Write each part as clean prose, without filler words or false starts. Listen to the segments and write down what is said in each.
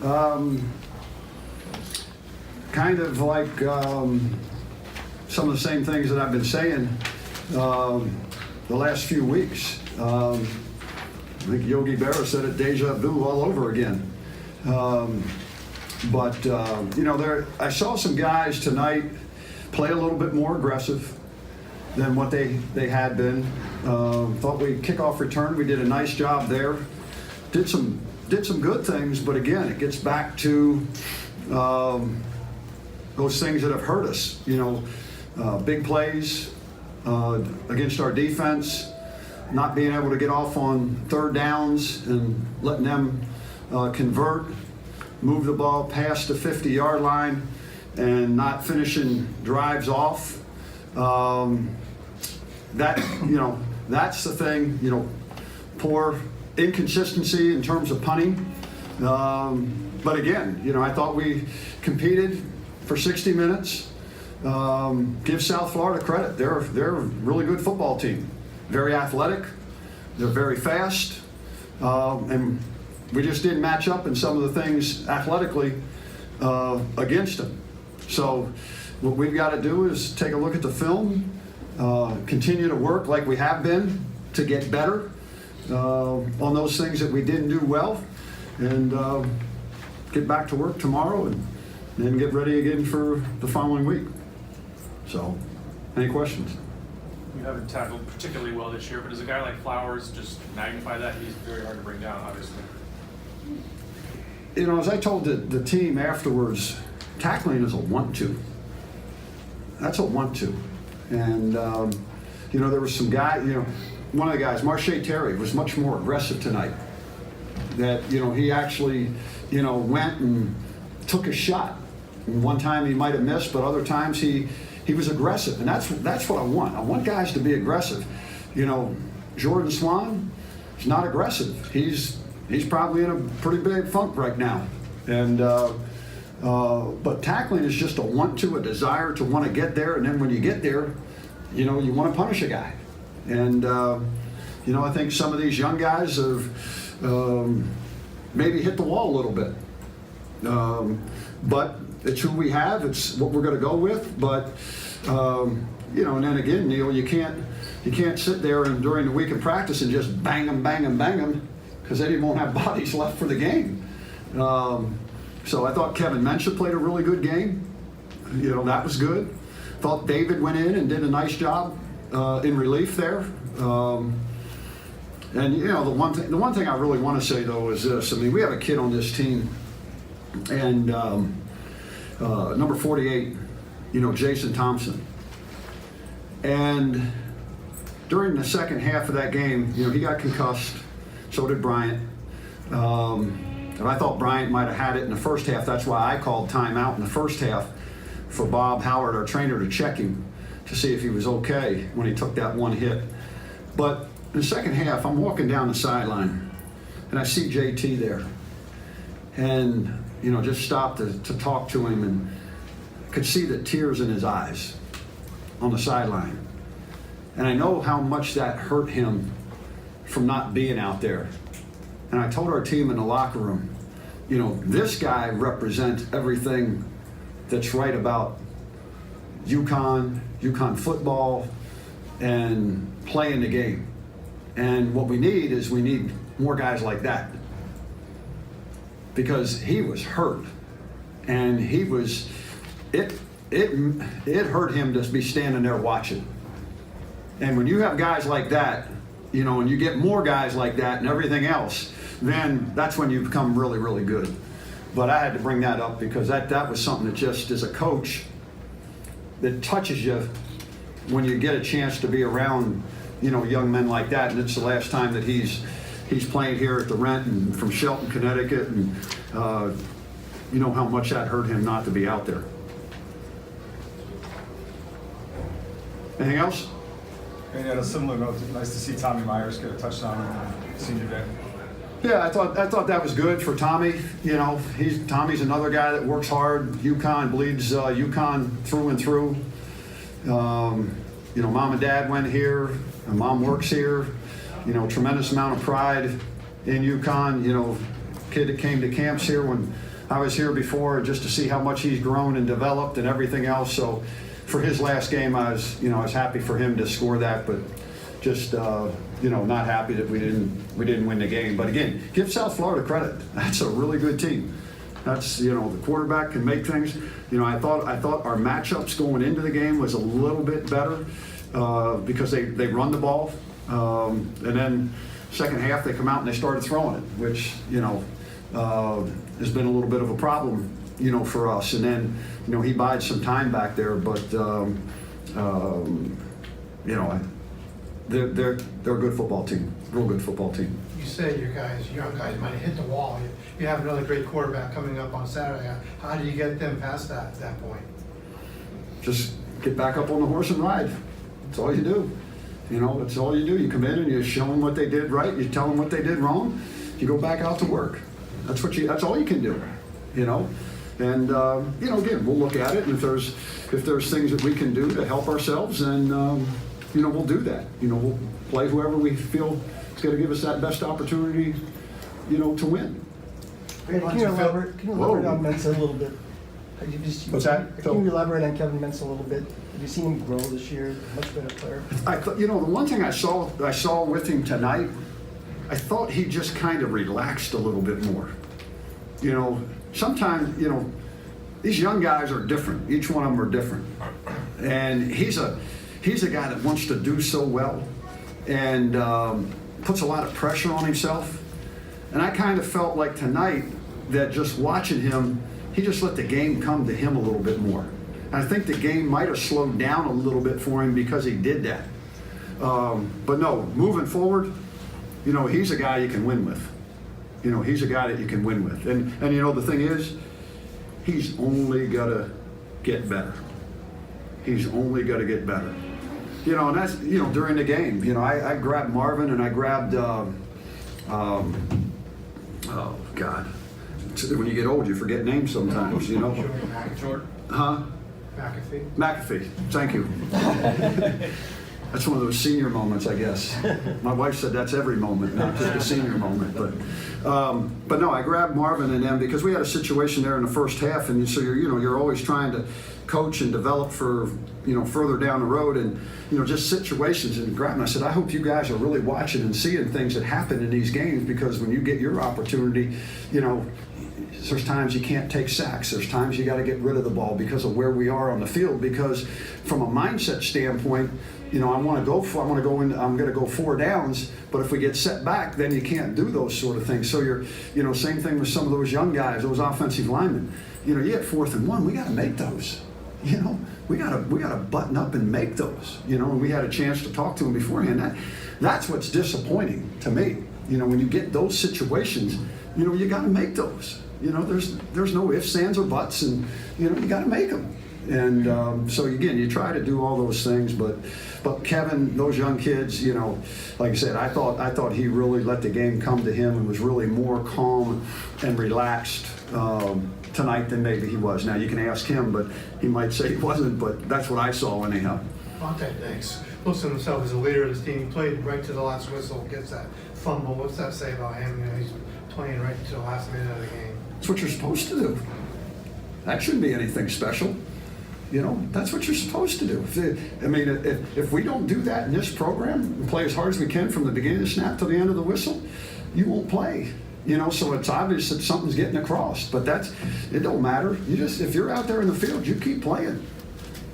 Kind of like some of the same things that I've been saying the last few weeks. I think Yogi Berra said it, deja vu all over again. I saw some guys tonight play a little bit more aggressive than what they had been. Thought kickoff return, we did a nice job there. Did some good things, but again, it gets back to those things that have hurt us. Big plays against our defense, not being able to get off on third downs and letting them convert, move the ball past the 50-yard line, and not finishing drives off. That's the thing. Poor inconsistency in terms of punting. But again, I thought we competed for 60 minutes. Give South Florida credit. They're a really good football team. Very athletic. They're very fast. And we just didn't match up in some of the things athletically against them. So what we've got to do is take a look at the film, continue to work like we have been to get better on those things that we didn't do well, and get back to work tomorrow and then get ready again for the following week. So, any questions? You haven't tackled particularly well this year, but does a guy like Flowers just magnify that? He's very hard to bring down, obviously. As I told the team afterwards, tackling is a want-to. That's a want-to. And, there was some guy, one of the guys, Marche Terry, was much more aggressive tonight. That, he actually, went and took a shot. And one time he might have missed, but other times he was aggressive. And that's what I want. I want guys to be aggressive. Jordan Swan is not aggressive. He's probably in a pretty big funk right now. And but tackling is just a want-to, a desire to want to get there. And then when you get there, you want to punish a guy. And, I think some of these young guys have maybe hit the wall a little bit. But it's who we have. It's what we're going to go with. But, and then again, Neil, you can't sit there and during the week of practice and just bang them, because then you won't have bodies left for the game. So I thought Kevin Mensah played a really good game. That was good. Thought David went in and did a nice job in relief there. And the one thing I really want to say though is this. I mean, we have a kid on this team, and number 48, Jason Thompson. And during the second half of that game, he got concussed. So did Bryant. And I thought Bryant might have had it in the first half. That's why I called timeout in the first half for Bob Howard, our trainer, to check him to see if he was okay when he took that one hit. But in the second half, I'm walking down the sideline, and I see JT there. And, just stopped to talk to him, and could see the tears in his eyes on the sideline. And I know how much that hurt him from not being out there. And I told our team in the locker room, this guy represents everything that's right about UConn football, and playing the game. And what we need more guys like that. Because he was hurt, and it hurt him to be standing there watching. And when you have guys like that, and you get more guys like that and everything else, then that's when you become really, really good. But I had to bring that up because that was something that just, as a coach, that touches you when you get a chance to be around, young men like that. And it's the last time that he's playing here at the Rent and from Shelton, Connecticut, and how much that hurt him not to be out there. Anything else? And on a similar note, nice to see Tommy Myers get a touchdown on senior day. Yeah, I thought that was good for Tommy. Tommy's another guy that works hard. UConn bleeds UConn through and through. Mom and Dad went here, and Mom works here. Tremendous amount of pride in UConn. Kid that came to camps here when I was here before just to see how much he's grown and developed and everything else. So for his last game, I was happy for him to score that, but just not happy that we didn't win the game. But again, give South Florida credit. That's a really good team. That's the quarterback can make things. I thought our matchups going into the game was a little bit better because they run the ball, and then second half they come out and they started throwing it, which has been a little bit of a problem for us. And then he bides some time back there, but they're a good football team, real good football team. You say your young guys might have hit the wall. You have another great quarterback coming up on Saturday. How do you get them past that point? Just get back up on the horse and ride. That's all you do. That's all you do. You come in and you show them what they did right. You tell them what they did wrong. You go back out to work. That's all you can do. And again, we'll look at it, and if there's things that we can do to help ourselves, then we'll do that. We'll play whoever we feel is going to give us that best opportunity, to win. Can you elaborate on Mensah a little bit? What's that? Can you elaborate on Kevin Mensah a little bit? Have you seen him grow this year? Much better player. The one thing I saw with him tonight, I thought he just kind of relaxed a little bit more. Sometimes, these young guys are different. Each one of them are different. And he's a guy that wants to do so well and puts a lot of pressure on himself. And I kind of felt like tonight that just watching him, he just let the game come to him a little bit more. And I think the game might have slowed down a little bit for him because he did that. But no, moving forward, he's a guy you can win with. He's a guy that you can win with. And the thing is, he's only got to get better. He's only got to get better. And that's, during the game, I grabbed Marvin and I grabbed, oh God. When you get old, you forget names sometimes, Jordan. Huh? McAfee. Thank you. That's one of those senior moments, I guess. My wife said that's every moment, not just a senior moment. But no, I grabbed Marvin and them because we had a situation there in the first half, and so you're always trying to coach and develop for further down the road, and just situations. And grab them. I said, I hope you guys are really watching and seeing things that happen in these games, because when you get your opportunity, there's times you can't take sacks. There's times you got to get rid of the ball because of where we are on the field. Because from a mindset standpoint, I'm going to go 4 downs, but if we get set back, then you can't do those sort of things. So same thing with some of those young guys, those offensive linemen. You get 4th and 1, we got to make those. We got to button up and make those. And we had a chance to talk to them beforehand. That's what's disappointing to me. When you get those situations, you got to make those. There's no ifs, ands, or buts, and you got to make them. And so again, you try to do all those things, but Kevin, those young kids, like I said, I thought he really let the game come to him and was really more calm and relaxed tonight than maybe he was. Now you can ask him, but he might say he wasn't. But that's what I saw anyhow. Monte, thanks. Looks at himself as a leader of this team. He played right to the last whistle, gets that fumble. What's that say about him? He's playing right to the last minute of the game. That's what you're supposed to do. That shouldn't be anything special. That's what you're supposed to do. If we don't do that in this program and play as hard as we can from the beginning of the snap to the end of the whistle, you won't play. So it's obvious that something's getting across. But it don't matter. If you're out there in the field, you keep playing.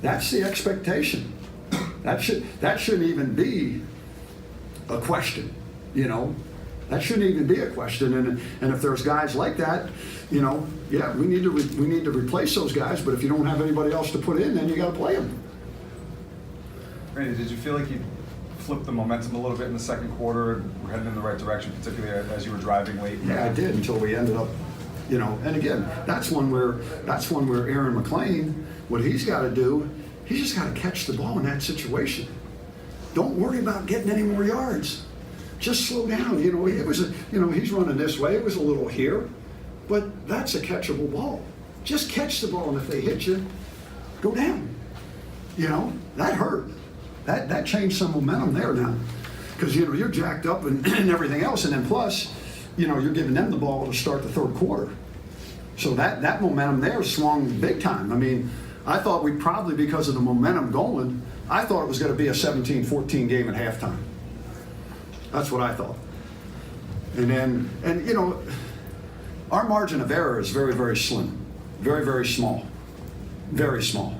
That's the expectation. That shouldn't even be a question. That shouldn't even be a question. And if there's guys like that, we need to replace those guys. But if you don't have anybody else to put in, then you got to play them. Randy, did you feel like you flipped the momentum a little bit in the second quarter and were heading in the right direction, particularly as you were driving late? Yeah, I did, until we ended up, And again, that's one where Aaron McLean, what he's got to do, he's just got to catch the ball in that situation. Don't worry about getting any more yards. Just slow down. It was he's running this way. It was a little here, but that's a catchable ball. Just catch the ball, and if they hit you, go down. That hurt. That changed some momentum there now, because you're jacked up and everything else, and then plus, you're giving them the ball to start the third quarter. So that momentum there swung big time. I mean, I thought we probably, because of the momentum going, I thought it was going to be a 17-14 game at halftime. That's what I thought. And you know, our margin of error is very, very slim, very, very small, very small.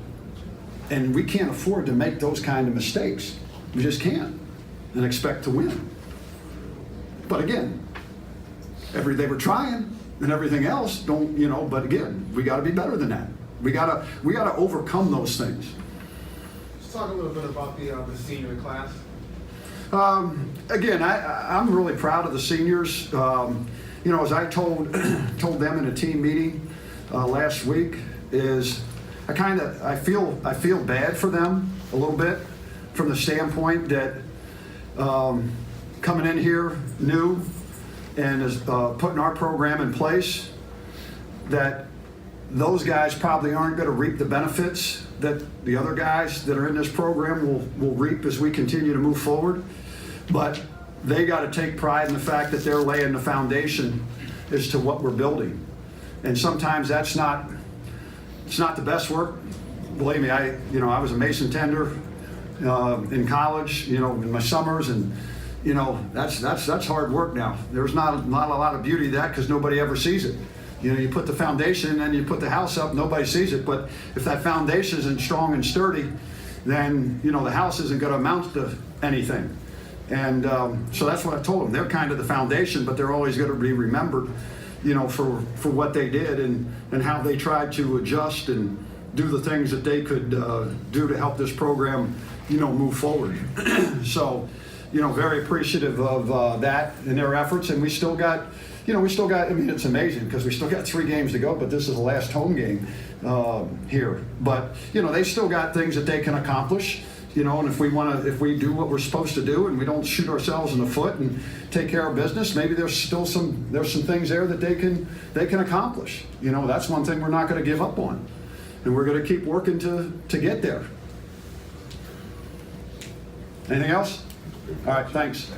And we can't afford to make those kind of mistakes. We just can't, and expect to win. But again, they were trying, and everything else don't, you know. But again, we got to be better than that. We got to overcome those things. Let's talk a little bit about the senior class. Again, I'm really proud of the seniors. You know, as I told them in a team meeting last week, is I feel bad for them a little bit, from the standpoint that coming in here new and is putting our program in place, that those guys probably aren't going to reap the benefits that the other guys that are in this program will reap as we continue to move forward. But they got to take pride in the fact that they're laying the foundation as to what we're building. And sometimes it's not the best work. Believe me, I was a mason tender in college, you know, in my summers, and you know, that's hard work now. There's not a lot of beauty to that, because nobody ever sees it. You know, you put the foundation and then you put the house up, nobody sees it. But if that foundation isn't strong and sturdy, then, you know, the house isn't going to amount to anything. And so that's what I told them. They're kind of the foundation, but they're always going to be remembered, you know, for what they did and how they tried to adjust and do the things that they could do to help this program, you know, move forward. So, you know, very appreciative of that and their efforts. And we still got, I mean, it's amazing because we still got 3 games to go, but this is the last home game here. But, you know, they still got things that they can accomplish, you know, and if we do what we're supposed to do and we don't shoot ourselves in the foot and take care of business, maybe there's some things there that they can accomplish. You know, that's one thing we're not going to give up on. And we're going to keep working to get there. Anything else? All right, thanks.